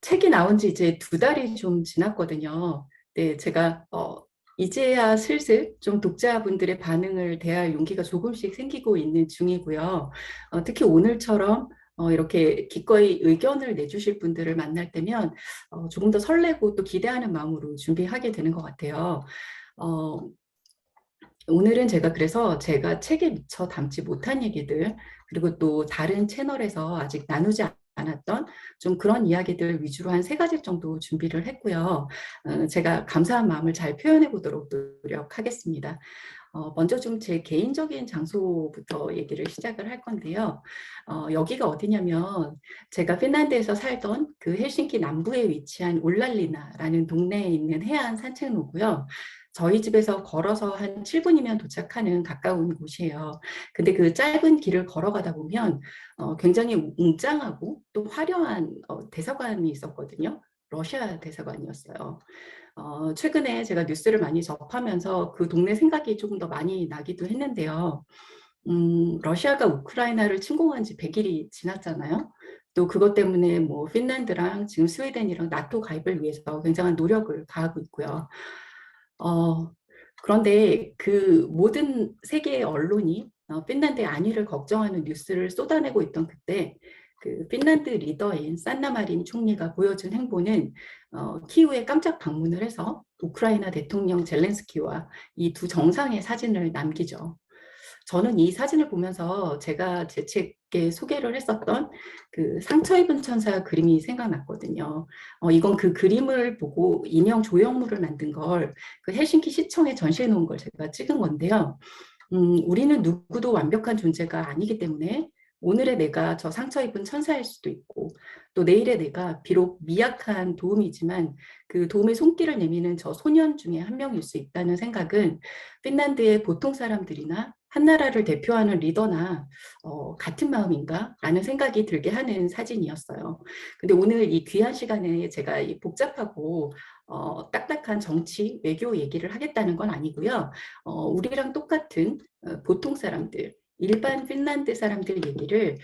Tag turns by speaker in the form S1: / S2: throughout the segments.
S1: 책이 나온 지 이제 2달이 좀 지났거든요. 네, 제가 이제야 슬슬 좀 독자분들의 반응을 대할 용기가 조금씩 생기고 있는 중이고요. 특히 오늘처럼 이렇게 기꺼이 의견을 내주실 분들을 만날 때면 조금 더 설레고 또 기대하는 마음으로 준비하게 되는 것 같아요. 어, 오늘은 제가 그래서 제가 책에 미처 담지 못한 얘기들, 그리고 또 다른 채널에서 아직 나누지 않았던 좀 그런 이야기들 위주로 한 3가지 정도 준비를 했고요. 제가 감사한 마음을 잘 표현해 보도록 노력하겠습니다. 먼저 좀 제 개인적인 장소부터 얘기를 시작을 할 건데요. 여기가 어디냐면 제가 핀란드에서 살던 그 헬싱키 남부에 위치한 울랄리나라는 동네에 있는 해안 산책로고요. 저희 집에서 걸어서 한 7분이면 도착하는 가까운 곳이에요. 근데 그 짧은 길을 걸어가다 보면 굉장히 웅장하고 또 화려한 대사관이 있었거든요. 러시아 대사관이었어요. 최근에 제가 뉴스를 많이 접하면서 그 동네 생각이 조금 더 많이 나기도 했는데요. 러시아가 우크라이나를 침공한 지 100일이 지났잖아요. 또 그것 때문에 뭐 핀란드랑 지금 스웨덴이랑 나토 가입을 위해서 굉장한 노력을 다하고 있고요. 어, 그런데 그 모든 세계의 언론이 핀란드의 안위를 걱정하는 뉴스를 쏟아내고 있던 그때 그 핀란드 리더인 산나 마린 총리가 보여준 행보는 키우에 깜짝 방문을 해서 우크라이나 대통령 젤렌스키와 이 두 정상의 사진을 남기죠. 저는 이 사진을 보면서 제가 제 책에 소개를 했었던 그 상처 입은 천사 그림이 생각났거든요. 이건 그 그림을 보고 인형 조형물을 만든 걸 그 헬싱키 시청에 전시해 놓은 걸 제가 찍은 건데요. 우리는 누구도 완벽한 존재가 아니기 때문에 오늘의 내가 저 상처 입은 천사일 수도 있고 또 내일의 내가 비록 미약한 도움이지만 그 도움의 손길을 내미는 저 소년 중에 한 명일 수 있다는 생각은 핀란드의 보통 사람들이나 한나라를 대표하는 리더나 같은 마음인가? 라는 생각이 들게 하는 사진이었어요. 근데 오늘 이 귀한 시간에 제가 이 복잡하고 딱딱한 정치, 외교 얘기를 하겠다는 건 아니고요. 우리랑 똑같은 보통 사람들, 일반 핀란드 사람들 얘기를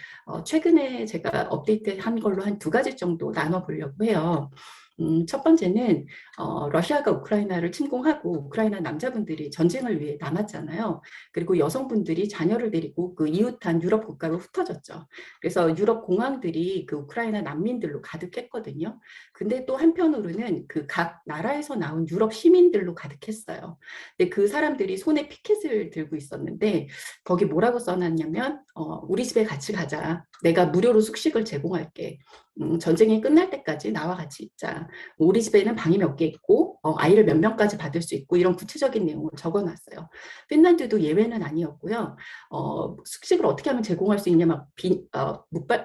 S1: 최근에 제가 업데이트한 걸로 한 2가지 정도 나눠보려고 해요. 첫 번째는 러시아가 우크라이나를 침공하고 우크라이나 남자분들이 전쟁을 위해 남았잖아요. 그리고 여성분들이 자녀를 데리고 그 이웃한 유럽 국가로 흩어졌죠. 그래서 유럽 공항들이 그 우크라이나 난민들로 가득했거든요. 근데 또 한편으로는 그 각 나라에서 나온 유럽 시민들로 가득했어요. 근데 그 사람들이 손에 피켓을 들고 있었는데 거기 뭐라고 써놨냐면 우리 집에 같이 가자. 내가 무료로 숙식을 제공할게. 전쟁이 끝날 때까지 나와 같이 있자. 우리 집에는 방이 몇 개 있고 아이를 몇 명까지 받을 수 있고 이런 구체적인 내용을 적어놨어요. 핀란드도 예외는 아니었고요. 숙식을 어떻게 하면 제공할 수 있냐 막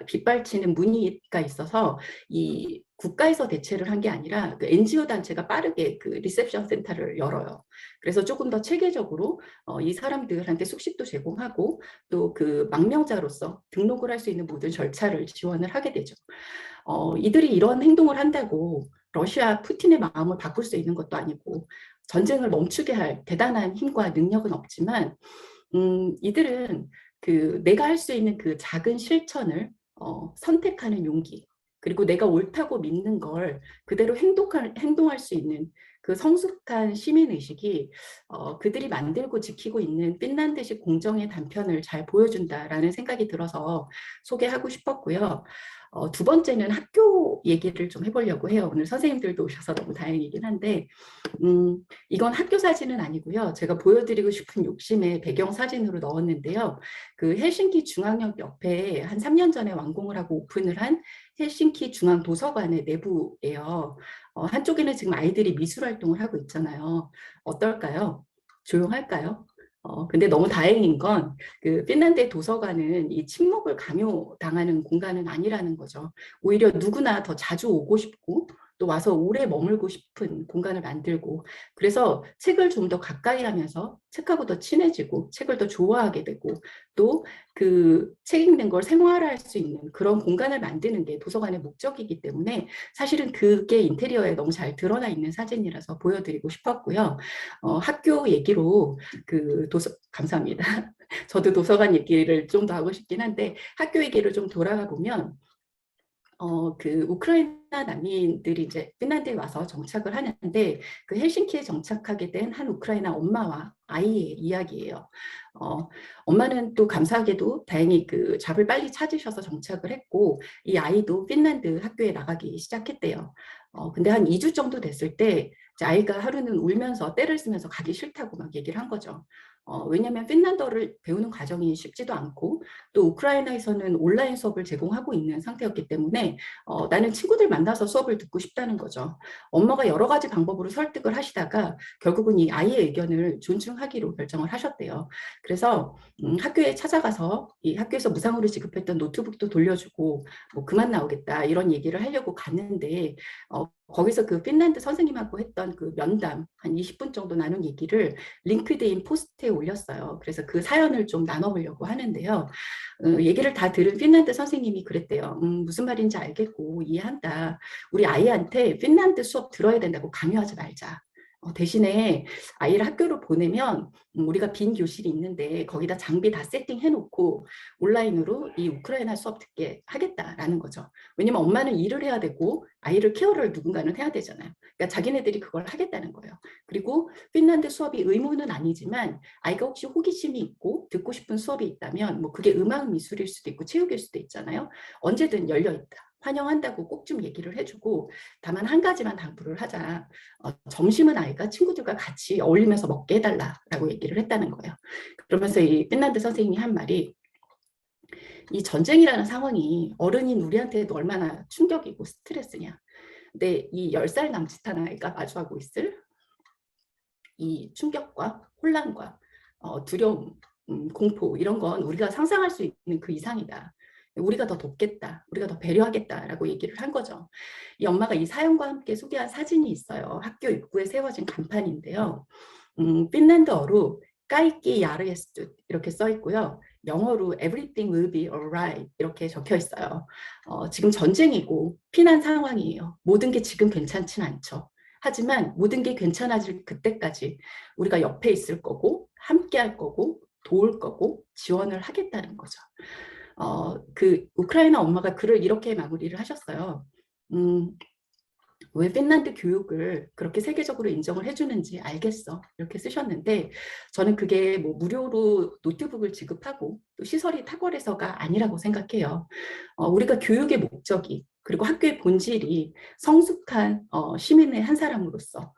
S1: 빗발치는 문의가 있어서 이 국가에서 대체를 한 게 아니라 그 NGO 단체가 빠르게 그 리셉션 센터를 열어요. 그래서 조금 더 체계적으로 이 사람들한테 숙식도 제공하고 또 그 망명자로서 등록을 할 수 있는 모든 절차를 지원을 하게 되죠. 이들이 이런 행동을 한다고 러시아 푸틴의 마음을 바꿀 수 있는 것도 아니고 전쟁을 멈추게 할 대단한 힘과 능력은 없지만 이들은 그 내가 할 수 있는 그 작은 실천을 선택하는 용기 그리고 내가 옳다고 믿는 걸 그대로 행동할 수 있는 그 성숙한 시민의식이 그들이 만들고 지키고 있는 핀란드식 공정의 단편을 잘 보여준다라는 생각이 들어서 소개하고 싶었고요. 2번째는 학교 얘기를 좀 해보려고 해요. 오늘 선생님들도 오셔서 너무 다행이긴 한데 이건 학교 사진은 아니고요. 제가 보여드리고 싶은 욕심에 배경 사진으로 넣었는데요. 그 헬싱키 중앙역 옆에 한 3년 전에 완공을 하고 오픈을 한 헬싱키 중앙도서관의 내부예요. 한쪽에는 지금 아이들이 미술 활동을 하고 있잖아요. 어떨까요? 조용할까요? 근데 너무 다행인 건 그 핀란드의 도서관은 이 침묵을 강요당하는 공간은 아니라는 거죠. 오히려 누구나 더 자주 오고 싶고 또 와서 오래 머물고 싶은 공간을 만들고 그래서 책을 좀 더 가까이 하면서 책하고 더 친해지고 책을 더 좋아하게 되고 또 그 책 읽는 걸 생활화할 수 있는 그런 공간을 만드는 게 도서관의 목적이기 때문에 사실은 그게 인테리어에 너무 잘 드러나 있는 사진이라서 보여드리고 싶었고요. 학교 얘기로 그 감사합니다. 저도 도서관 얘기를 좀 더 하고 싶긴 한데 학교 얘기를 좀 돌아가 보면 그 우크라이나 난민들이 이제 핀란드에 와서 정착을 하는데 그 헬싱키에 정착하게 된 한 우크라이나 엄마와 아이의 이야기예요. 어, 엄마는 또 감사하게도 다행히 그 잡을 빨리 찾으셔서 정착을 했고 이 아이도 핀란드 학교에 나가기 시작했대요. 근데 한 2주 정도 됐을 때 이제 아이가 하루는 울면서 떼를 쓰면서 가기 싫다고 막 얘기를 한 거죠. 왜냐하면 핀란드어를 배우는 과정이 쉽지도 않고 또 우크라이나에서는 온라인 수업을 제공하고 있는 상태였기 때문에 나는 친구들 만나서 수업을 듣고 싶다는 거죠. 엄마가 여러 가지 방법으로 설득을 하시다가 결국은 이 아이의 의견을 존중하기로 결정을 하셨대요. 그래서 학교에 찾아가서 이 학교에서 무상으로 지급했던 노트북도 돌려주고 뭐 그만 나오겠다 이런 얘기를 하려고 갔는데 거기서 그 핀란드 선생님하고 했던 그 면담 한 20분 정도 나눈 얘기를 링크드인 포스트에 올렸어요. 그래서 그 사연을 좀 나눠보려고 하는데요. 얘기를 다 들은 핀란드 선생님이 그랬대요. 무슨 말인지 알겠고 이해한다. 우리 아이한테 핀란드 수업 들어야 된다고 강요하지 말자. 대신에 아이를 학교로 보내면 우리가 빈 교실이 있는데 거기다 장비 다 세팅해놓고 온라인으로 이 우크라이나 수업 듣게 하겠다라는 거죠. 왜냐면 엄마는 일을 해야 되고 아이를 케어를 누군가는 해야 되잖아요. 그러니까 자기네들이 그걸 하겠다는 거예요. 그리고 핀란드 수업이 의무는 아니지만 아이가 혹시 호기심이 있고 듣고 싶은 수업이 있다면 뭐 그게 음악 미술일 수도 있고 체육일 수도 있잖아요. 언제든 열려 있다. 환영한다고 꼭 좀 얘기를 해주고 다만 한 가지만 당부를 하자. 점심은 아이가 친구들과 같이 어울리면서 먹게 해달라라고 얘기를 했다는 거예요. 그러면서 이 핀란드 선생님이 한 말이 이 전쟁이라는 상황이 어른인 우리한테도 얼마나 충격이고 스트레스냐. 근데 이 10살 남짓한 아이가 마주하고 있을 이 충격과 혼란과 두려움, 공포 이런 건 우리가 상상할 수 있는 그 이상이다. 우리가 더 돕겠다. 우리가 더 배려하겠다라고 얘기를 한 거죠. 이 엄마가 이 사연과 함께 소개한 사진이 있어요. 학교 입구에 세워진 간판인데요. 핀란드어로 까이끼 야르에스투 이렇게 써 있고요. 영어로 everything will be alright 이렇게 적혀 있어요. 지금 전쟁이고 피난 상황이에요. 모든 게 지금 괜찮진 않죠. 하지만 모든 게 괜찮아질 그때까지 우리가 옆에 있을 거고 함께 할 거고 도울 거고 지원을 하겠다는 거죠. 그 우크라이나 엄마가 글을 이렇게 마무리를 하셨어요. 왜 핀란드 교육을 그렇게 세계적으로 인정을 해주는지 알겠어. 이렇게 쓰셨는데 저는 그게 뭐 무료로 노트북을 지급하고 또 시설이 탁월해서가 아니라고 생각해요. 우리가 교육의 목적이 그리고 학교의 본질이 성숙한 시민의 한 사람으로서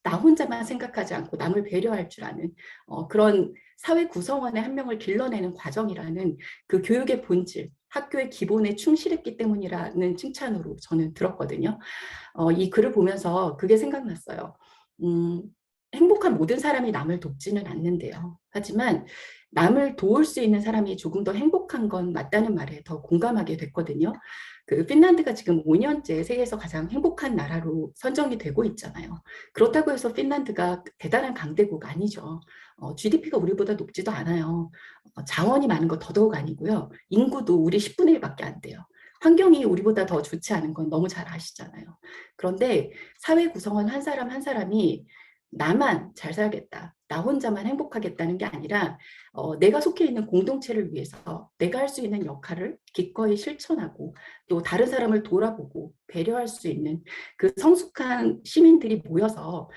S1: 나 혼자만 생각하지 않고 남을 배려할 줄 아는 그런 사회 구성원의 한 명을 길러내는 과정이라는 그 교육의 본질, 학교의 기본에 충실했기 때문이라는 칭찬으로 저는 들었거든요. 이 글을 보면서 그게 생각났어요. 음, 행복한 모든 사람이 남을 돕지는 않는데요. 하지만 남을 도울 수 있는 사람이 조금 더 행복한 건 맞다는 말에 더 공감하게 됐거든요. 그 핀란드가 지금 5년째 세계에서 가장 행복한 나라로 선정이 되고 있잖아요. 그렇다고 해서 핀란드가 대단한 강대국 아니죠. GDP가 우리보다 높지도 않아요. 자원이 많은 거 더더욱 아니고요. 인구도 우리 10분의 1밖에 안 돼요. 환경이 우리보다 더 좋지 않은 건 너무 잘 아시잖아요. 그런데 사회 구성원 한 사람 한 사람이 나만 잘 살겠다, 나 혼자만 행복하겠다는 게 아니라 내가 속해 있는 공동체를 위해서 내가 할 수 있는 역할을 기꺼이 실천하고 또 다른 사람을 돌아보고 배려할 수 있는 그 성숙한 시민들이 모여서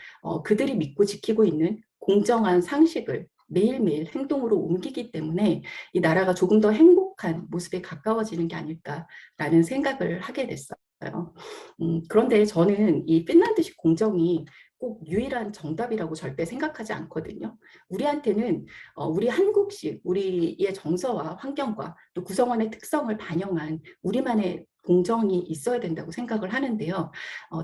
S1: 그들이 믿고 지키고 있는 공정한 상식을 매일매일 행동으로 옮기기 때문에 이 나라가 조금 더 행복한 모습에 가까워지는 게 아닐까라는 생각을 하게 됐어요. 그런데 저는 이 핀란드식 공정이 꼭 유일한 정답이라고 절대 생각하지 않거든요. 우리한테는 우리 한국식, 우리의 정서와 환경과 또 구성원의 특성을 반영한 우리만의 공정이 있어야 된다고 생각을 하는데요.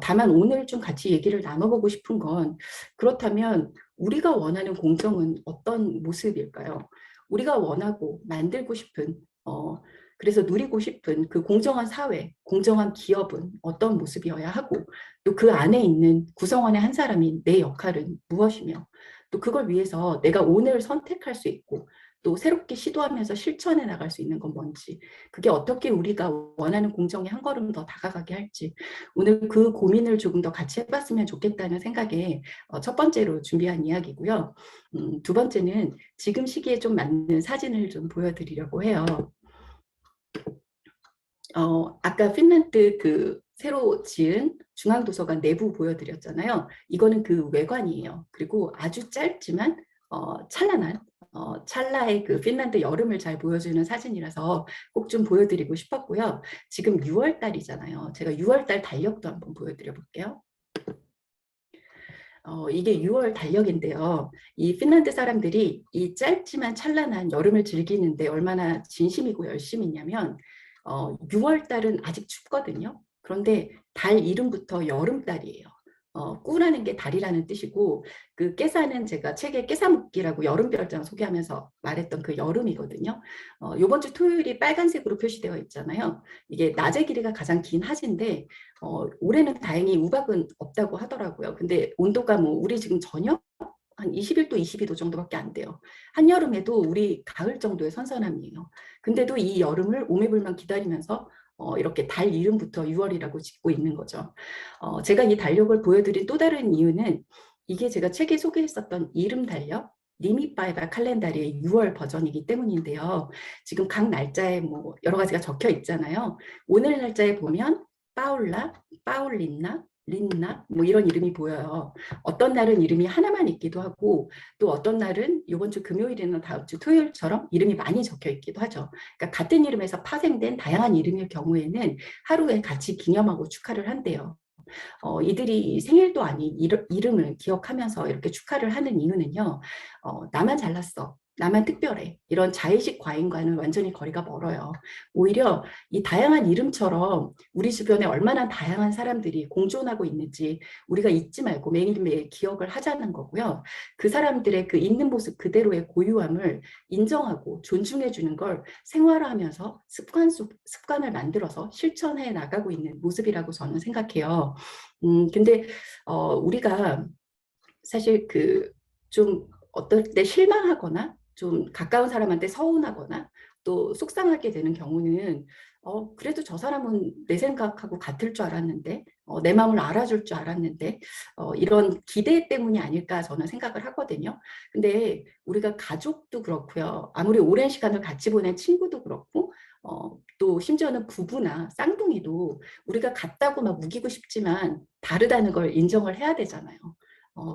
S1: 다만 오늘 좀 같이 얘기를 나눠보고 싶은 건 그렇다면 우리가 원하는 공정은 어떤 모습일까요? 우리가 원하고 만들고 싶은 그래서 누리고 싶은 그 공정한 사회, 공정한 기업은 어떤 모습이어야 하고 또 그 안에 있는 구성원의 한 사람인 내 역할은 무엇이며 또 그걸 위해서 내가 오늘 선택할 수 있고 또 새롭게 시도하면서 실천해 나갈 수 있는 건 뭔지 그게 어떻게 우리가 원하는 공정에 한 걸음 더 다가가게 할지 오늘 그 고민을 조금 더 같이 해봤으면 좋겠다는 생각에 첫 번째로 준비한 이야기고요. 두 번째는 지금 시기에 좀 맞는 사진을 좀 보여드리려고 해요. 아까 핀란드 그 새로 지은 중앙도서관 내부 보여드렸잖아요. 이거는 그 외관이에요. 그리고 아주 짧지만 찬란한 찰나의 그 핀란드 여름을 잘 보여주는 사진이라서 꼭 좀 보여드리고 싶었고요. 지금 6월 달이잖아요. 제가 6월 달 달력도 한번 보여드려 볼게요. 이게 6월 달력인데요. 이 핀란드 사람들이 이 짧지만 찬란한 여름을 즐기는데 얼마나 진심이고 열심이냐면 6월 달은 아직 춥거든요. 그런데 달 이름부터 여름달이에요. 꾸라는 게 달이라는 뜻이고 그 깨사는 제가 책에 깨사묵기라고 여름별장 소개하면서 말했던 그 여름이거든요. 이번 주 토요일이 빨간색으로 표시되어 있잖아요. 이게 낮의 길이가 가장 긴 하지인데 올해는 다행히 우박은 없다고 하더라고요. 근데 온도가 뭐 우리 지금 저녁 한 21도, 22도 정도밖에 안 돼요. 한여름에도 우리 가을 정도의 선선함이에요. 근데도 이 여름을 오매불만 기다리면서 이렇게 달 이름부터 6월이라고 짓고 있는 거죠. 제가 이 달력을 보여드린 또 다른 이유는 이게 제가 책에 소개했었던 이름 달력, 니미파이바 칼렌다리의 6월 버전이기 때문인데요. 지금 각 날짜에 뭐 여러 가지가 적혀 있잖아요. 오늘 날짜에 보면 파울라, 파울린나, 린나 뭐 이런 이름이 보여요. 어떤 날은 이름이 하나만 있기도 하고 또 어떤 날은 이번 주 금요일이나 다음 주 토요일처럼 이름이 많이 적혀 있기도 하죠. 그러니까 같은 이름에서 파생된 다양한 이름일 경우에는 하루에 같이 기념하고 축하를 한대요. 이들이 생일도 아닌 이름을 기억하면서 이렇게 축하를 하는 이유는요. 나만 잘났어. 나만 특별해. 이런 자의식 과잉과는 완전히 거리가 멀어요. 오히려 이 다양한 이름처럼 우리 주변에 얼마나 다양한 사람들이 공존하고 있는지 우리가 잊지 말고 매일매일 기억을 하자는 거고요. 그 사람들의 그 있는 모습 그대로의 고유함을 인정하고 존중해 주는 걸 생활화하면서 습관을 만들어서 실천해 나가고 있는 모습이라고 저는 생각해요. 근데 우리가 사실 그 좀 어떨 때 실망하거나 좀 가까운 사람한테 서운하거나 또 속상하게 되는 경우는 그래도 저 사람은 내 생각하고 같을 줄 알았는데 내 마음을 알아줄 줄 알았는데 이런 기대 때문이 아닐까 저는 생각을 하거든요. 근데 우리가 가족도 그렇고요. 아무리 오랜 시간을 같이 보낸 친구도 그렇고 또 심지어는 부부나 쌍둥이도 우리가 같다고 막 우기고 싶지만 다르다는 걸 인정을 해야 되잖아요.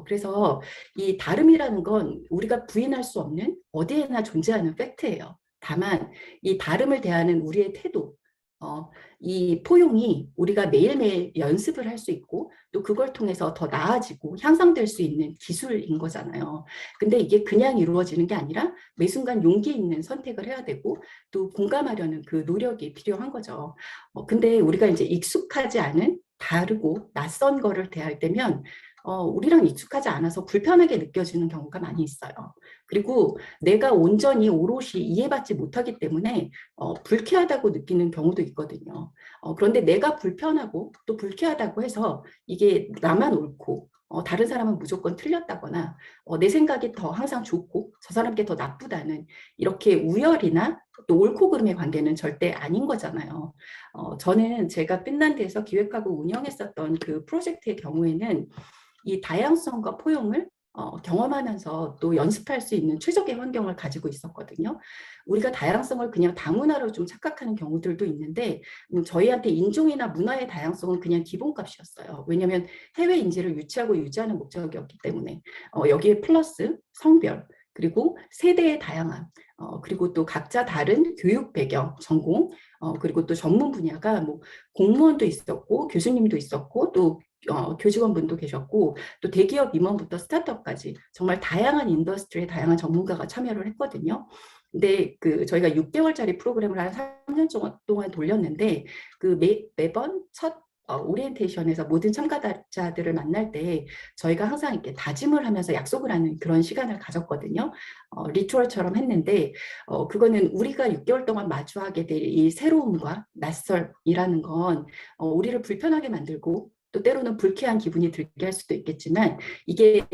S1: 그래서 이 다름이라는 건 우리가 부인할 수 없는 어디에나 존재하는 팩트예요. 다만 이 다름을 대하는 우리의 태도, 어, 이 포용이 우리가 매일매일 연습을 할 수 있고 또 그걸 통해서 더 나아지고 향상될 수 있는 기술인 거잖아요. 근데 이게 그냥 이루어지는 게 아니라 매 순간 용기 있는 선택을 해야 되고 또 공감하려는 그 노력이 필요한 거죠. 근데 우리가 이제 익숙하지 않은 다르고 낯선 거를 대할 때면 우리랑 익숙하지 않아서 불편하게 느껴지는 경우가 많이 있어요. 그리고 내가 온전히 오롯이 이해받지 못하기 때문에 불쾌하다고 느끼는 경우도 있거든요. 그런데 내가 불편하고 또 불쾌하다고 해서 이게 나만 옳고 다른 사람은 무조건 틀렸다거나 내 생각이 더 항상 좋고 저 사람께 더 나쁘다는 이렇게 우열이나 또 옳고 그름의 관계는 절대 아닌 거잖아요. 저는 제가 핀란드에서 기획하고 운영했었던 그 프로젝트의 경우에는 이 다양성과 포용을 경험하면서 또 연습할 수 있는 최적의 환경을 가지고 있었거든요. 우리가 다양성을 그냥 다문화로 좀 착각하는 경우들도 있는데 저희한테 인종이나 문화의 다양성은 그냥 기본값이었어요. 왜냐하면 해외 인재를 유치하고 유지하는 목적이었기 때문에 여기에 플러스 성별 그리고 세대의 다양함 그리고 또 각자 다른 교육 배경, 전공 그리고 또 전문 분야가 뭐 공무원도 있었고 교수님도 있었고 또 교직원분도 계셨고 또 대기업 임원부터 스타트업까지 정말 다양한 인더스트리에 다양한 전문가가 참여를 했거든요. 근데 그 저희가 6개월짜리 프로그램을 한 3년 동안 돌렸는데 그 매번 첫 오리엔테이션에서 모든 참가자들을 만날 때 저희가 항상 이렇게 다짐을 하면서 약속을 하는 그런 시간을 가졌거든요. 리추얼처럼 했는데 그거는 우리가 6개월 동안 마주하게 될 이 새로움과 낯설이라는 건 우리를 불편하게 만들고 또 때로는 불쾌한 기분이 들게 할 수도 있겠지만 이게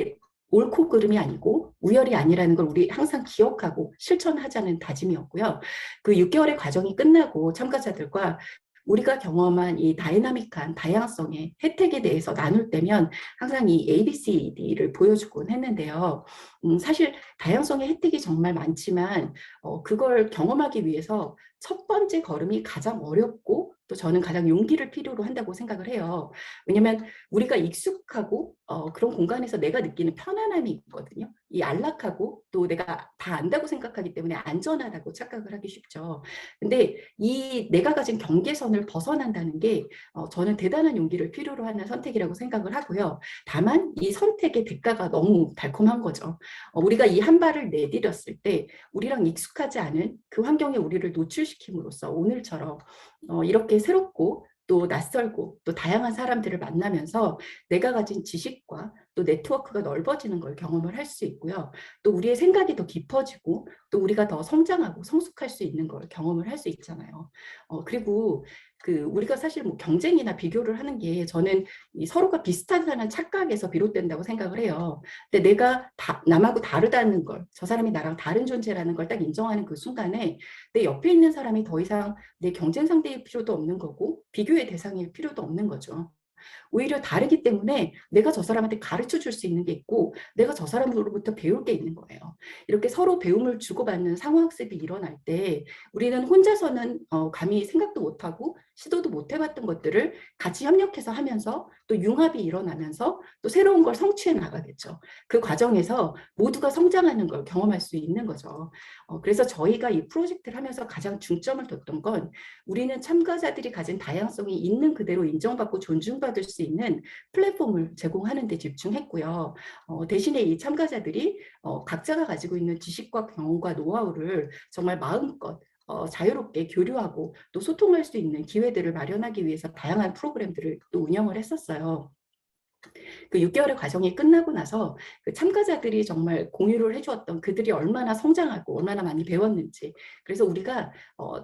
S1: 옳고 그름이 아니고 우열이 아니라는 걸 우리 항상 기억하고 실천하자는 다짐이었고요. 그 6개월의 과정이 끝나고 참가자들과 우리가 경험한 이 다이나믹한 다양성의 혜택에 대해서 나눌 때면 항상 이 ABCD를 보여주곤 했는데요. 사실 다양성의 혜택이 정말 많지만 그걸 경험하기 위해서 첫 번째 걸음이 가장 어렵고 또 저는 가장 용기를 필요로 한다고 생각을 해요. 왜냐하면 우리가 익숙하고 그런 공간에서 내가 느끼는 편안함이 있거든요. 이 안락하고 또 내가 다 안다고 생각하기 때문에 안전하다고 착각을 하기 쉽죠. 근데 이 내가 가진 경계선을 벗어난다는 게 저는 대단한 용기를 필요로 하는 선택이라고 생각을 하고요. 다만 이 선택의 대가가 너무 달콤한 거죠. 우리가 이 한 발을 내디뎠을 때 우리랑 익숙하지 않은 그 환경에 우리를 노출시킴으로써 오늘처럼 이렇게 새롭고 또 낯설고 또 다양한 사람들을 만나면서 내가 가진 지식과 또 네트워크가 넓어지는 걸 경험을 할 수 있고요. 또 우리의 생각이 더 깊어지고 또 우리가 더 성장하고 성숙할 수 있는 걸 경험을 할 수 있잖아요. 그리고 우리가 사실 뭐 경쟁이나 비교를 하는 게 저는 이 서로가 비슷하다는 착각에서 비롯된다고 생각을 해요. 근데 내가 남하고 다르다는 걸, 저 사람이 나랑 다른 존재라는 걸 딱 인정하는 그 순간에 내 옆에 있는 사람이 더 이상 내 경쟁 상대일 필요도 없는 거고 비교의 대상일 필요도 없는 거죠. 오히려 다르기 때문에 내가 저 사람한테 가르쳐 줄 수 있는 게 있고 내가 저 사람으로부터 배울 게 있는 거예요. 이렇게 서로 배움을 주고받는 상호학습이 일어날 때 우리는 혼자서는 감히 생각도 못하고 시도도 못 해봤던 것들을 같이 협력해서 하면서 또 융합이 일어나면서 또 새로운 걸 성취해 나가겠죠. 그 과정에서 모두가 성장하는 걸 경험할 수 있는 거죠. 그래서 저희가 이 프로젝트를 하면서 가장 중점을 뒀던 건 우리는 참가자들이 가진 다양성이 있는 그대로 인정받고 존중받을 수 있는 플랫폼을 제공하는 데 집중했고요. 대신에 이 참가자들이 각자가 가지고 있는 지식과 경험과 노하우를 정말 마음껏 자유롭게 교류하고 또 소통할 수 있는 기회들을 마련하기 위해서 다양한 프로그램들을 또 운영을 했었어요. 그 6개월의 과정이 끝나고 나서 그 참가자들이 정말 공유를 해주었던 그들이 얼마나 성장하고 얼마나 많이 배웠는지, 그래서 우리가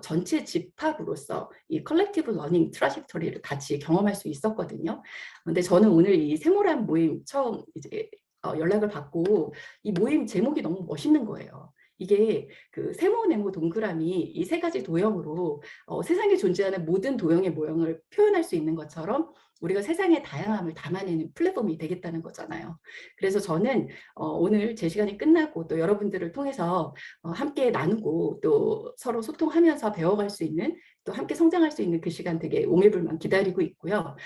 S1: 전체 집합으로서 이 컬렉티브 러닝 트라젝터리를 같이 경험할 수 있었거든요. 근데 저는 오늘 이 세모란 모임 처음 이제 연락을 받고 이 모임 제목이 너무 멋있는 거예요. 이게 그 세모, 네모, 동그라미 이 세 가지 도형으로 세상에 존재하는 모든 도형의 모형을 표현할 수 있는 것처럼 우리가 세상의 다양함을 담아내는 플랫폼이 되겠다는 거잖아요. 그래서 저는 오늘 제 시간이 끝나고 또 여러분들을 통해서 함께 나누고 또 서로 소통하면서 배워갈 수 있는 또 함께 성장할 수 있는 그 시간 되게 오매불만 기다리고 있고요.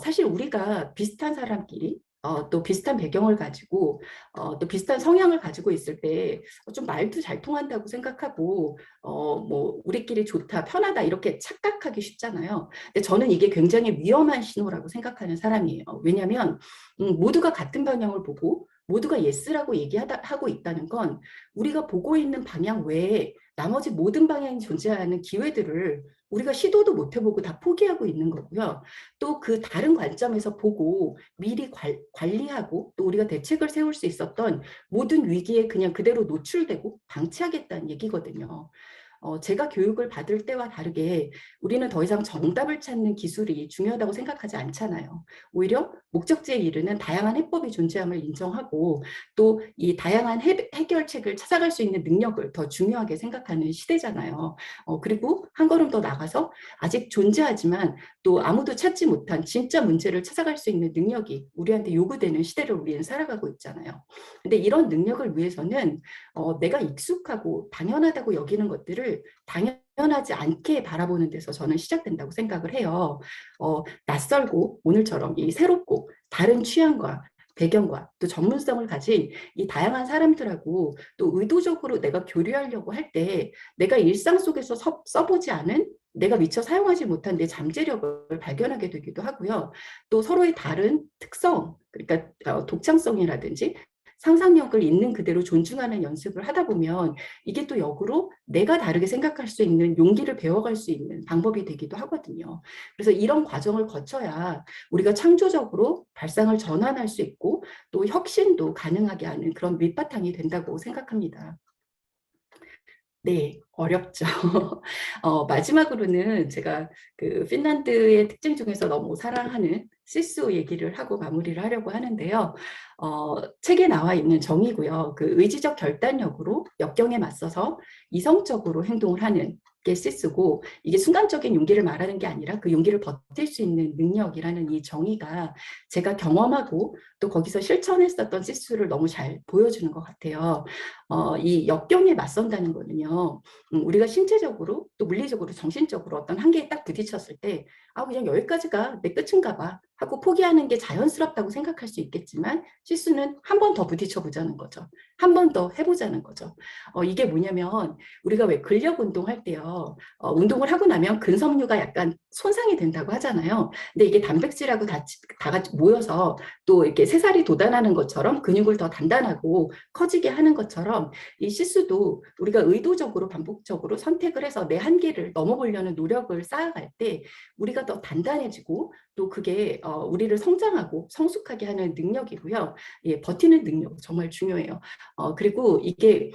S1: 사실 우리가 비슷한 사람끼리 또 비슷한 배경을 가지고 또 비슷한 성향을 가지고 있을 때 좀 말도 잘 통한다고 생각하고 뭐 우리끼리 좋다, 편하다 이렇게 착각하기 쉽잖아요. 근데 저는 이게 굉장히 위험한 신호라고 생각하는 사람이에요. 왜냐하면 모두가 같은 방향을 보고 모두가 예스라고 하고 있다는 건 우리가 보고 있는 방향 외에 나머지 모든 방향이 존재하는 기회들을 우리가 시도도 못 해보고 다 포기하고 있는 거고요. 또 그 다른 관점에서 보고 미리 관리하고 또 우리가 대책을 세울 수 있었던 모든 위기에 그냥 그대로 노출되고 방치하겠다는 얘기거든요. 제가 교육을 받을 때와 다르게 우리는 더 이상 정답을 찾는 기술이 중요하다고 생각하지 않잖아요. 오히려 목적지에 이르는 다양한 해법이 존재함을 인정하고 또 이 다양한 해결책을 찾아갈 수 있는 능력을 더 중요하게 생각하는 시대잖아요. 그리고 한 걸음 더 나가서 아직 존재하지만 또 아무도 찾지 못한 진짜 문제를 찾아갈 수 있는 능력이 우리한테 요구되는 시대를 우리는 살아가고 있잖아요. 근데 이런 능력을 위해서는 내가 익숙하고 당연하다고 여기는 것들을 당연하지 않게 바라보는 데서 저는 시작된다고 생각을 해요. 낯설고 오늘처럼 이 새롭고 다른 취향과 배경과 또 전문성을 가진 이 다양한 사람들하고 또 의도적으로 내가 교류하려고 할 때 내가 일상 속에서 써보지 않은 내가 미처 사용하지 못한 내 잠재력을 발견하게 되기도 하고요. 또 서로의 다른 특성, 그러니까 독창성이라든지 상상력을 있는 그대로 존중하는 연습을 하다 보면 이게 또 역으로 내가 다르게 생각할 수 있는 용기를 배워갈 수 있는 방법이 되기도 하거든요. 그래서 이런 과정을 거쳐야 우리가 창조적으로 발상을 전환할 수 있고 또 혁신도 가능하게 하는 그런 밑바탕이 된다고 생각합니다. 네, 어렵죠. 마지막으로는 제가 그 핀란드의 특징 중에서 너무 사랑하는 시수 얘기를 하고 마무리를 하려고 하는데요. 책에 나와 있는 정의고요. 그 의지적 결단력으로 역경에 맞서서 이성적으로 행동을 하는 게 시스고 이게 순간적인 용기를 말하는 게 아니라 그 용기를 버틸 수 있는 능력이라는 이 정의가 제가 경험하고 또 거기서 실천했었던 시스를 너무 잘 보여주는 것 같아요. 이 역경에 맞선다는 거는요. 우리가 신체적으로 또 물리적으로 정신적으로 어떤 한계에 딱 부딪혔을 때 그냥 여기까지가 내 끝인가 봐 하고 포기하는 게 자연스럽다고 생각할 수 있겠지만 시스는 한 번 더 부딪혀 보자는 거죠. 한 번 더 해보자는 거죠. 이게 뭐냐면 우리가 왜 근력 운동할 때요. 운동을 하고 나면 근섬유가 약간 손상이 된다고 하잖아요. 근데 이게 단백질하고 다 같이 모여서 또 이렇게 새살이 돋아나는 것처럼 근육을 더 단단하고 커지게 하는 것처럼 이 시스도 우리가 의도적으로 반복적으로 선택을 해서 내 한계를 넘어보려는 노력을 쌓아갈 때 우리가 더 단단해지고 또 그게 우리를 성장하고 성숙하게 하는 능력이고요. 예, 버티는 능력 정말 중요해요. 그리고 이게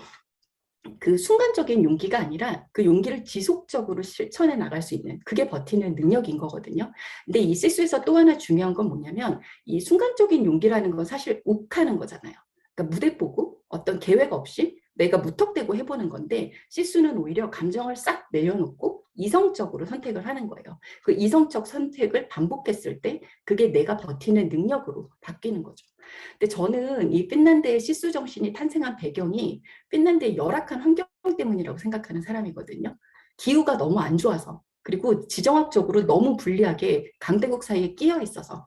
S1: 그 순간적인 용기가 아니라 그 용기를 지속적으로 실천해 나갈 수 있는 그게 버티는 능력인 거거든요. 근데 이 시스에서 또 하나 중요한 건 뭐냐면 이 순간적인 용기라는 건 사실 욱하는 거잖아요. 그러니까 무대 보고 어떤 계획 없이 내가 무턱대고 해보는 건데 시스는 오히려 감정을 싹 내려놓고 이성적으로 선택을 하는 거예요. 그 이성적 선택을 반복했을 때 그게 내가 버티는 능력으로 바뀌는 거죠. 근데 저는 이 핀란드의 시스 정신이 탄생한 배경이 핀란드의 열악한 환경 때문이라고 생각하는 사람이거든요. 기후가 너무 안 좋아서 그리고 지정학적으로 너무 불리하게 강대국 사이에 끼어 있어서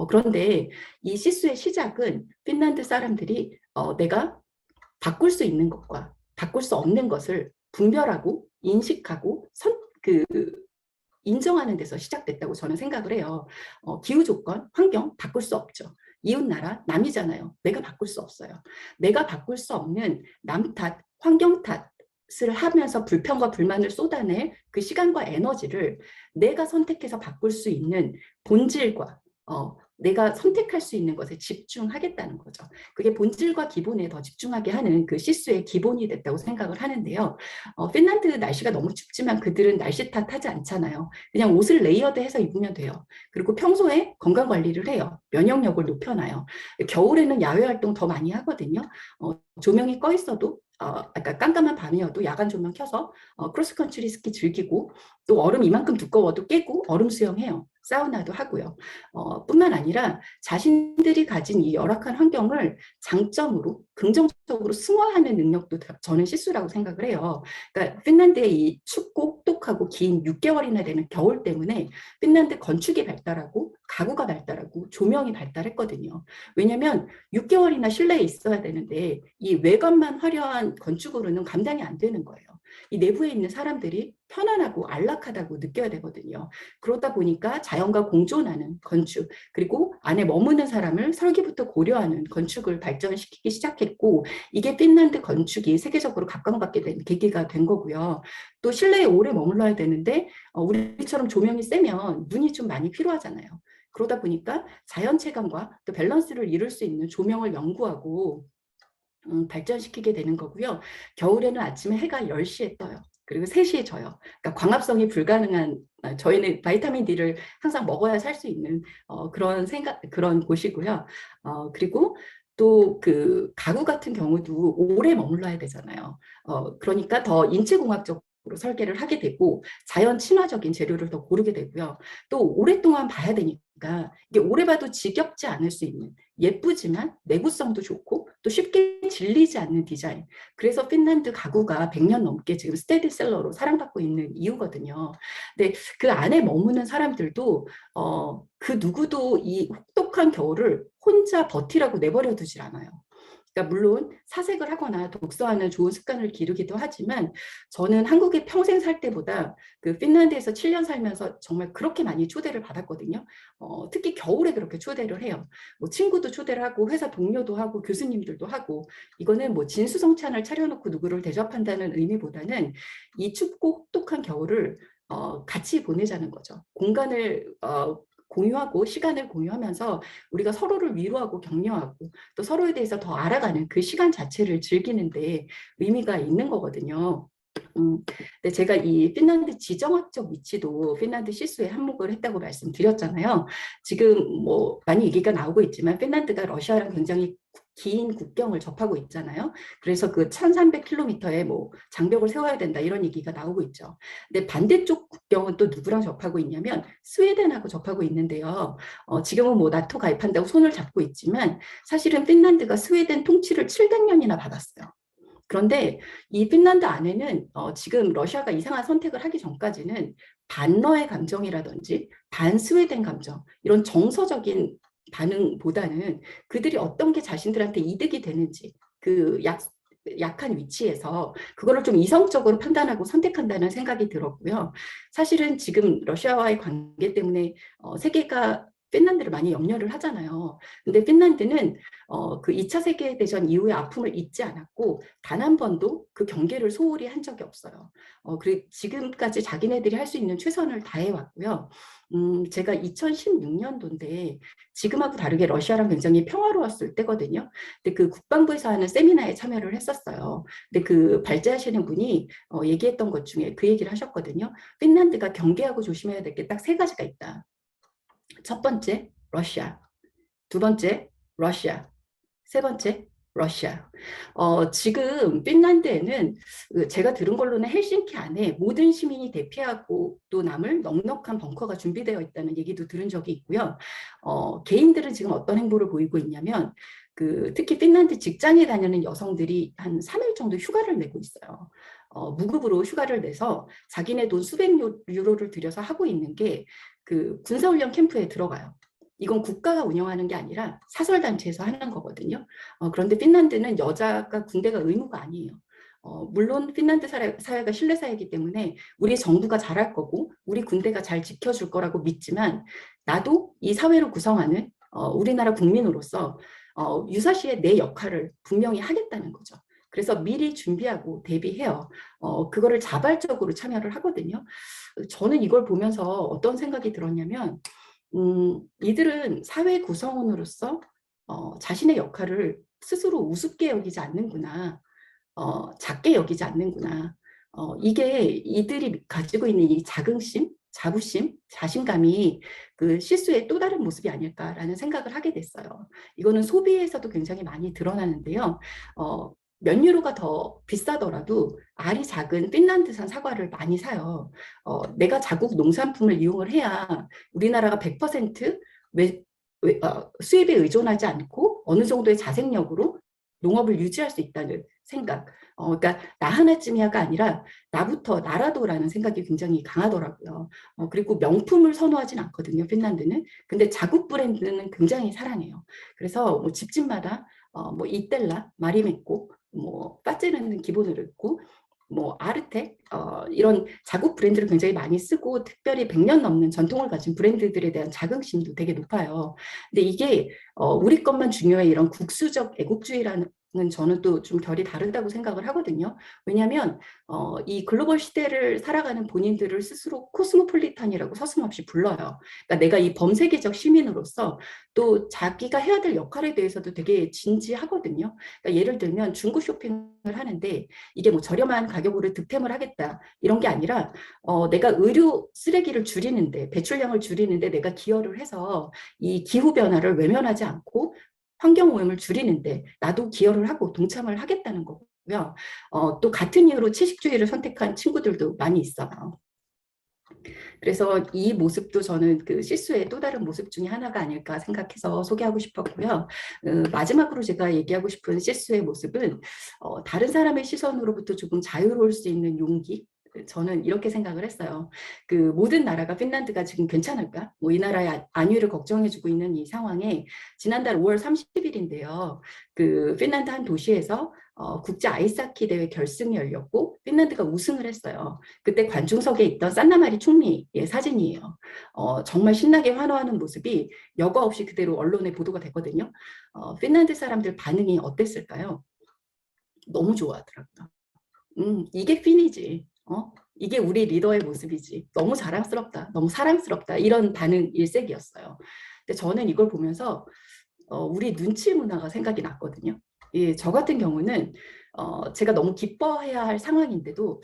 S1: 그런데 이 시스의 시작은 핀란드 사람들이 내가 바꿀 수 있는 것과 바꿀 수 없는 것을 분별하고 인식하고 인정하는 데서 시작됐다고 저는 생각을 해요. 기후 조건, 환경 바꿀 수 없죠. 이웃 나라 남이잖아요. 내가 바꿀 수 없어요. 내가 바꿀 수 없는 남 탓, 환경 탓을 하면서 불평과 불만을 쏟아낼 그 시간과 에너지를 내가 선택해서 바꿀 수 있는 본질과 내가 선택할 수 있는 것에 집중하겠다는 거죠. 그게 본질과 기본에 더 집중하게 하는 그 시스의 기본이 됐다고 생각을 하는데요. 핀란드 날씨가 너무 춥지만 그들은 날씨 탓하지 않잖아요. 그냥 옷을 레이어드해서 입으면 돼요. 그리고 평소에 건강 관리를 해요. 면역력을 높여놔요. 겨울에는 야외 활동 더 많이 하거든요. 조명이 꺼 있어도 아까 깜깜한 밤이어도 야간 조명 켜서 크로스컨트리 스키 즐기고 또 얼음 이만큼 두꺼워도 깨고 얼음 수영해요. 사우나도 하고요. 뿐만 아니라 자신들이 가진 이 열악한 환경을 장점으로 긍정적으로 승화하는 능력도 저는 실수라고 생각을 해요. 그러니까 핀란드의 이 춥고 똑똑하고 긴 6개월이나 되는 겨울 때문에 핀란드 건축이 발달하고 가구가 발달하고 조명이 발달했거든요. 왜냐하면 6개월이나 실내에 있어야 되는데 이 외관만 화려한 건축으로는 감당이 안 되는 거예요. 이 내부에 있는 사람들이 편안하고 안락하다고 느껴야 되거든요. 그러다 보니까 자연과 공존하는 건축, 그리고 안에 머무는 사람을 설계부터 고려하는 건축을 발전시키기 시작했고 이게 핀란드 건축이 세계적으로 각광받게 된 계기가 된 거고요. 또 실내에 오래 머물러야 되는데 우리처럼 조명이 세면 눈이 좀 많이 필요하잖아요. 그러다 보니까 자연 체감과 또 밸런스를 이룰 수 있는 조명을 연구하고 발전시키게 되는 거고요. 겨울에는 아침에 해가 10시에 떠요. 그리고 3시에 져요. 그러니까 광합성이 불가능한 저희는 바이타민 D를 항상 먹어야 살 수 있는 그런 곳이고요. 그리고 또 그 가구 같은 경우도 오래 머물러야 되잖아요. 그러니까 더 인체공학적 으로 설계를 하게 되고 자연 친화적인 재료를 더 고르게 되고요. 또 오랫동안 봐야 되니까 이게 오래 봐도 지겹지 않을 수 있는 예쁘지만 내구성도 좋고 또 쉽게 질리지 않는 디자인. 그래서 핀란드 가구가 100년 넘게 지금 스테디셀러로 사랑받고 있는 이유거든요. 근데 그 안에 머무는 사람들도 그 누구도 이 혹독한 겨울을 혼자 버티라고 내버려 두질 않아요. 그러니까 물론 사색을 하거나 독서하는 좋은 습관을 기르기도 하지만 저는 한국에 평생 살 때보다 그 핀란드에서 7년 살면서 정말 그렇게 많이 초대를 받았거든요. 특히 겨울에 그렇게 초대를 해요. 뭐 친구도 초대를 하고 회사 동료도 하고 교수님들도 하고 이거는 뭐 진수성찬을 차려놓고 누구를 대접한다는 의미보다는 이 춥고 혹독한 겨울을 같이 보내자는 거죠. 공간을 공유하고 시간을 공유하면서 우리가 서로를 위로하고 격려하고 또 서로에 대해서 더 알아가는 그 시간 자체를 즐기는데 의미가 있는 거거든요. 근데 제가 이 핀란드 지정학적 위치도 핀란드 시수에 한몫을 했다고 말씀드렸잖아요. 지금 뭐 많이 얘기가 나오고 있지만 핀란드가 러시아랑 굉장히 긴 국경을 접하고 있잖아요. 그래서 그 1300km에 뭐 장벽을 세워야 된다 이런 얘기가 나오고 있죠. 근데 반대쪽 국경은 또 누구랑 접하고 있냐면 스웨덴하고 접하고 있는데요. 지금은 뭐 나토 가입한다고 손을 잡고 있지만 사실은 핀란드가 스웨덴 통치를 700년이나 받았어요. 그런데 이 핀란드 안에는 지금 러시아가 이상한 선택을 하기 전까지는 반러의 감정이라든지 반스웨덴 감정 이런 정서적인 반응보다는 그들이 어떤 게 자신들한테 이득이 되는지 그 약한 위치에서 그거를 좀 이성적으로 판단하고 선택한다는 생각이 들었고요. 사실은 지금 러시아와의 관계 때문에 세계가 핀란드를 많이 염려를 하잖아요. 근데 핀란드는 그 2차 세계대전 이후의 아픔을 잊지 않았고 단 한 번도 그 경계를 소홀히 한 적이 없어요. 그리고 지금까지 자기네들이 할 수 있는 최선을 다해왔고요. 제가 2016년도인데 지금하고 다르게 러시아랑 굉장히 평화로웠을 때거든요. 근데 그 국방부에서 하는 세미나에 참여를 했었어요. 근데 그 발제하시는 분이 얘기했던 것 중에 그 얘기를 하셨거든요. 핀란드가 경계하고 조심해야 될 게 딱 세 가지가 있다. 첫 번째, 러시아. 두 번째, 러시아. 세 번째, 러시아. 지금 핀란드에는 제가 들은 걸로는 헬싱키 안에 모든 시민이 대피하고 또 남을 넉넉한 벙커가 준비되어 있다는 얘기도 들은 적이 있고요. 개인들은 지금 어떤 행보를 보이고 있냐면 특히 핀란드 직장에 다니는 여성들이 한 3일 정도 휴가를 내고 있어요. 무급으로 휴가를 내서 자기네 돈 수백 유로를 들여서 하고 있는 게 그 군사훈련 캠프에 들어가요. 이건 국가가 운영하는 게 아니라 사설단체에서 하는 거거든요. 그런데 핀란드는 여자가 군대가 의무가 아니에요. 물론 핀란드 사회가 신뢰사회이기 때문에 우리 정부가 잘할 거고 우리 군대가 잘 지켜줄 거라고 믿지만 나도 이 사회를 구성하는 우리나라 국민으로서 유사시에 내 역할을 분명히 하겠다는 거죠. 그래서 미리 준비하고 대비해요. 그거를 자발적으로 참여를 하거든요. 저는 이걸 보면서 어떤 생각이 들었냐면 이들은 사회 구성원으로서 자신의 역할을 스스로 우습게 여기지 않는구나. 작게 여기지 않는구나. 이게 이들이 가지고 있는 이 자긍심, 자부심, 자신감이 그 실수의 또 다른 모습이 아닐까라는 생각을 하게 됐어요. 이거는 소비에서도 굉장히 많이 드러나는데요. 몇 유로가 더 비싸더라도 알이 작은 핀란드산 사과를 많이 사요. 내가 자국 농산품을 이용을 해야 우리나라가 100% 수입에 의존하지 않고 어느 정도의 자생력으로 농업을 유지할 수 있다는 생각. 그러니까 나 하나쯤이야가 아니라 나부터 나라도라는 생각이 굉장히 강하더라고요. 그리고 명품을 선호하진 않거든요, 핀란드는. 근데 자국 브랜드는 굉장히 사랑해요. 그래서 뭐 집집마다 뭐 이텔라, 마리메꼬, 뭐 빠찌는 기본으로 있고 뭐 아르테 이런 자국 브랜드를 굉장히 많이 쓰고 특별히 100년 넘는 전통을 가진 브랜드들에 대한 자긍심도 되게 높아요. 근데 이게 우리 것만 중요해 이런 국수적 애국주의라는 저는 또 좀 결이 다르다고 생각을 하거든요. 왜냐하면 이 글로벌 시대를 살아가는 본인들을 스스로 코스모폴리탄이라고 서슴없이 불러요. 그러니까 내가 이 범세계적 시민으로서 또 자기가 해야 될 역할에 대해서도 되게 진지하거든요. 그러니까 예를 들면 중고 쇼핑을 하는데 이게 뭐 저렴한 가격으로 득템을 하겠다 이런 게 아니라 내가 의료 쓰레기를 줄이는데 배출량을 줄이는데 내가 기여를 해서 이 기후 변화를 외면하지 않고 환경 오염을 줄이는데 나도 기여를 하고 동참을 하겠다는 거고요. 또 같은 이유로 채식주의를 선택한 친구들도 많이 있어요. 그래서 이 모습도 저는 그 실수의 또 다른 모습 중에 하나가 아닐까 생각해서 소개하고 싶었고요. 마지막으로 제가 얘기하고 싶은 실수의 모습은 다른 사람의 시선으로부터 조금 자유로울 수 있는 용기. 저는 이렇게 생각을 했어요. 그 모든 나라가 핀란드가 지금 괜찮을까? 뭐 이 나라의 안위를 걱정해주고 있는 이 상황에 지난달 5월 30일인데요. 그 핀란드 한 도시에서 국제 아이스하키 대회 결승이 열렸고 핀란드가 우승을 했어요. 그때 관중석에 있던 산나마리 총리의 사진이에요. 정말 신나게 환호하는 모습이 여과 없이 그대로 언론에 보도가 됐거든요. 핀란드 사람들 반응이 어땠을까요? 너무 좋아하더라고요. 이게 핀이지. 이게 우리 리더의 모습이지. 너무 자랑스럽다. 너무 사랑스럽다. 이런 반응 일색이었어요. 근데 저는 이걸 보면서 우리 눈치 문화가 생각이 났거든요. 예, 저 같은 경우는 제가 너무 기뻐해야 할 상황인데도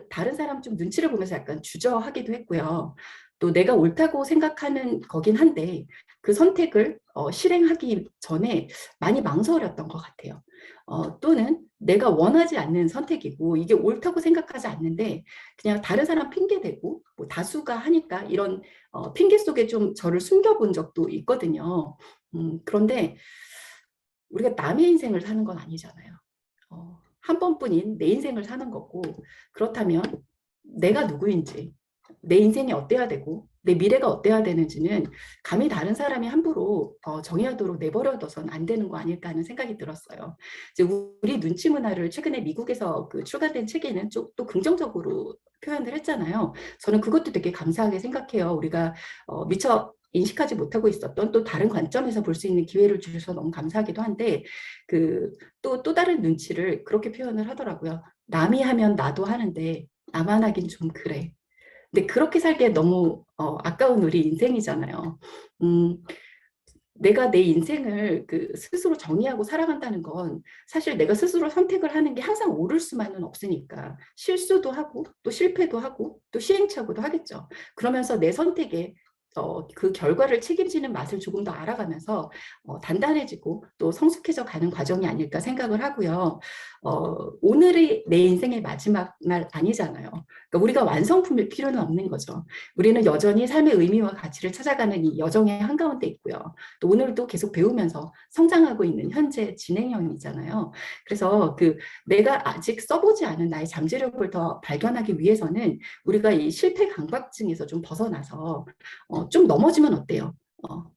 S1: 다른 사람 좀 눈치를 보면서 약간 주저하기도 했고요. 또 내가 옳다고 생각하는 거긴 한데 그 선택을 실행하기 전에 많이 망설였던 것 같아요. 또는 내가 원하지 않는 선택이고 이게 옳다고 생각하지 않는데 그냥 다른 사람 핑계 대고 뭐 다수가 하니까 이런 핑계 속에 좀 저를 숨겨본 적도 있거든요. 그런데 우리가 남의 인생을 사는 건 아니잖아요. 한 번뿐인 내 인생을 사는 거고 그렇다면 내가 누구인지 내 인생이 어때야 되고 내 미래가 어때야 되는지는 감히 다른 사람이 함부로 정의하도록 내버려둬선 안 되는 거 아닐까 하는 생각이 들었어요. 이제 우리 눈치 문화를 최근에 미국에서 그 출간된 책에는 또 긍정적으로 표현을 했잖아요. 저는 그것도 되게 감사하게 생각해요. 우리가 미처 인식하지 못하고 있었던 또 다른 관점에서 볼 수 있는 기회를 주셔서 너무 감사하기도 한데 또 다른 눈치를 그렇게 표현을 하더라고요. 남이 하면 나도 하는데 나만 하긴 좀 그래. 근데 그렇게 살기에 너무 아까운 우리 인생이잖아요. 음, 내가 내 인생을 스스로 정의하고 살아간다는 건 사실 내가 스스로 선택을 하는 게 항상 옳을 수만은 없으니까 실수도 하고 또 실패도 하고 또 시행착오도 하겠죠. 그러면서 내 선택에 그 결과를 책임지는 맛을 조금 더 알아가면서 단단해지고 또 성숙해져 가는 과정이 아닐까 생각을 하고요. 오늘이 내 인생의 마지막 날 아니잖아요. 그러니까 우리가 완성품일 필요는 없는 거죠. 우리는 여전히 삶의 의미와 가치를 찾아가는 이 여정의 한가운데 있고요. 또 오늘도 계속 배우면서 성장하고 있는 현재 진행형이잖아요. 그래서 내가 아직 써보지 않은 나의 잠재력을 더 발견하기 위해서는 우리가 이 실패 강박증에서 좀 벗어나서 좀 넘어지면 어때요?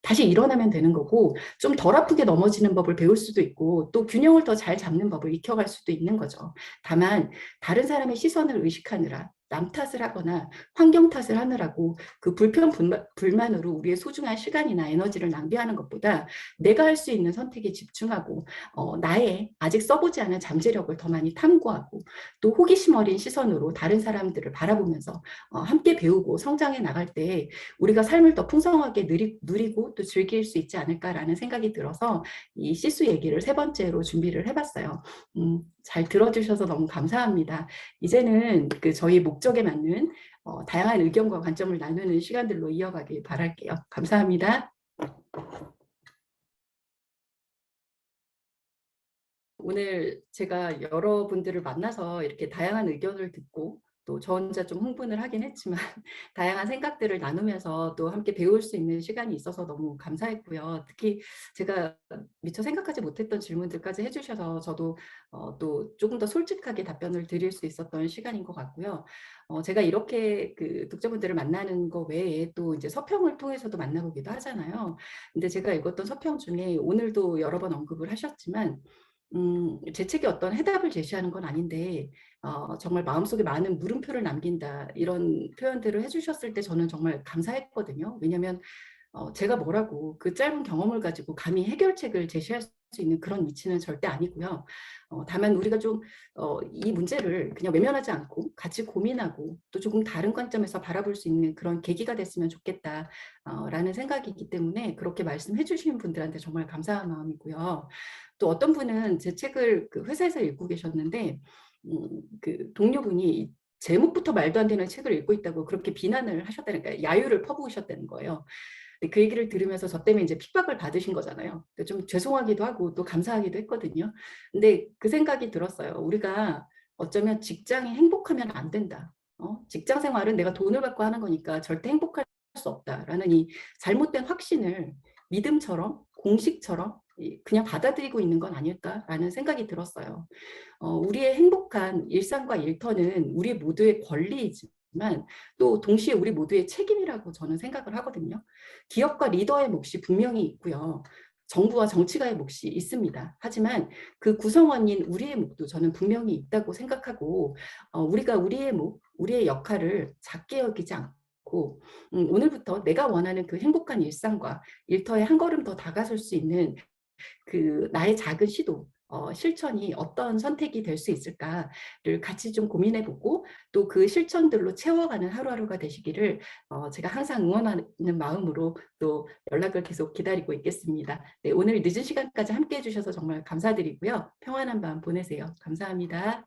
S1: 다시 일어나면 되는 거고 좀 덜 아프게 넘어지는 법을 배울 수도 있고 또 균형을 더 잘 잡는 법을 익혀갈 수도 있는 거죠. 다만 다른 사람의 시선을 의식하느라 남 탓을 하거나 환경 탓을 하느라고 그 불만으로 우리의 소중한 시간이나 에너지를 낭비하는 것보다 내가 할 수 있는 선택에 집중하고 나의 아직 써보지 않은 잠재력을 더 많이 탐구하고 또 호기심 어린 시선으로 다른 사람들을 바라보면서 함께 배우고 성장해 나갈 때 우리가 삶을 더 풍성하게 누리고 또 즐길 수 있지 않을까라는 생각이 들어서 이 시수 얘기를 세 번째로 준비를 해봤어요. 잘 들어주셔서 너무 감사합니다. 이제는 저희 목적에 맞는 다양한 의견과 관점을 나누는 시간들로 이어가길 바랄게요. 감사합니다. 오늘 제가 여러분들을 만나서 이렇게 다양한 의견을 듣고 또 저 혼자 좀 흥분을 하긴 했지만 다양한 생각들을 나누면서 또 함께 배울 수 있는 시간이 있어서 너무 감사했고요. 특히 제가 미처 생각하지 못했던 질문들까지 해주셔서 저도 또 조금 더 솔직하게 답변을 드릴 수 있었던 시간인 것 같고요. 제가 이렇게 독자분들을 만나는 거 외에 또 이제 서평을 통해서도 만나보기도 하잖아요. 근데 제가 읽었던 서평 중에 오늘도 여러 번 언급을 하셨지만 제 책이 어떤 해답을 제시하는 건 아닌데 정말 마음속에 많은 물음표를 남긴다 이런 표현들을 해주셨을 때 저는 정말 감사했거든요. 왜냐하면 제가 뭐라고 그 짧은 경험을 가지고 감히 해결책을 제시할 수 있는 그런 위치는 절대 아니고요. 다만 우리가 좀 이 문제를 그냥 외면하지 않고 같이 고민하고 또 조금 다른 관점에서 바라볼 수 있는 그런 계기가 됐으면 좋겠다라는 생각이기 때문에 그렇게 말씀해 주시는 분들한테 정말 감사한 마음이고요. 또 어떤 분은 제 책을 회사에서 읽고 계셨는데 그 동료분이 제목부터 말도 안 되는 책을 읽고 있다고 그렇게 비난을 하셨다니까 야유를 퍼부으셨다는 거예요. 그 얘기를 들으면서 저 때문에 이제 픽박을 받으신 거잖아요. 좀 죄송하기도 하고 또 감사하기도 했거든요. 근데 그 생각이 들었어요. 우리가 어쩌면 직장이 행복하면 안 된다. 직장 생활은 내가 돈을 받고 하는 거니까 절대 행복할 수 없다라는 이 잘못된 확신을 믿음처럼 공식처럼 그냥 받아들이고 있는 건 아닐까라는 생각이 들었어요. 우리의 행복한 일상과 일터는 우리 모두의 권리이지만 또 동시에 우리 모두의 책임이라고 저는 생각을 하거든요. 기업과 리더의 몫이 분명히 있고요. 정부와 정치가의 몫이 있습니다. 하지만 그 구성원인 우리의 몫도 저는 분명히 있다고 생각하고 우리가 우리의 몫, 우리의 역할을 작게 여기지 않고 오늘부터 내가 원하는 그 행복한 일상과 일터에 한 걸음 더 다가설 수 있는 나의 작은 시도, 실천이 어떤 선택이 될 수 있을까를 같이 좀 고민해보고 또 그 실천들로 채워가는 하루하루가 되시기를 제가 항상 응원하는 마음으로 또 연락을 계속 기다리고 있겠습니다. 네, 오늘 늦은 시간까지 함께 해주셔서 정말 감사드리고요. 평안한 밤 보내세요. 감사합니다.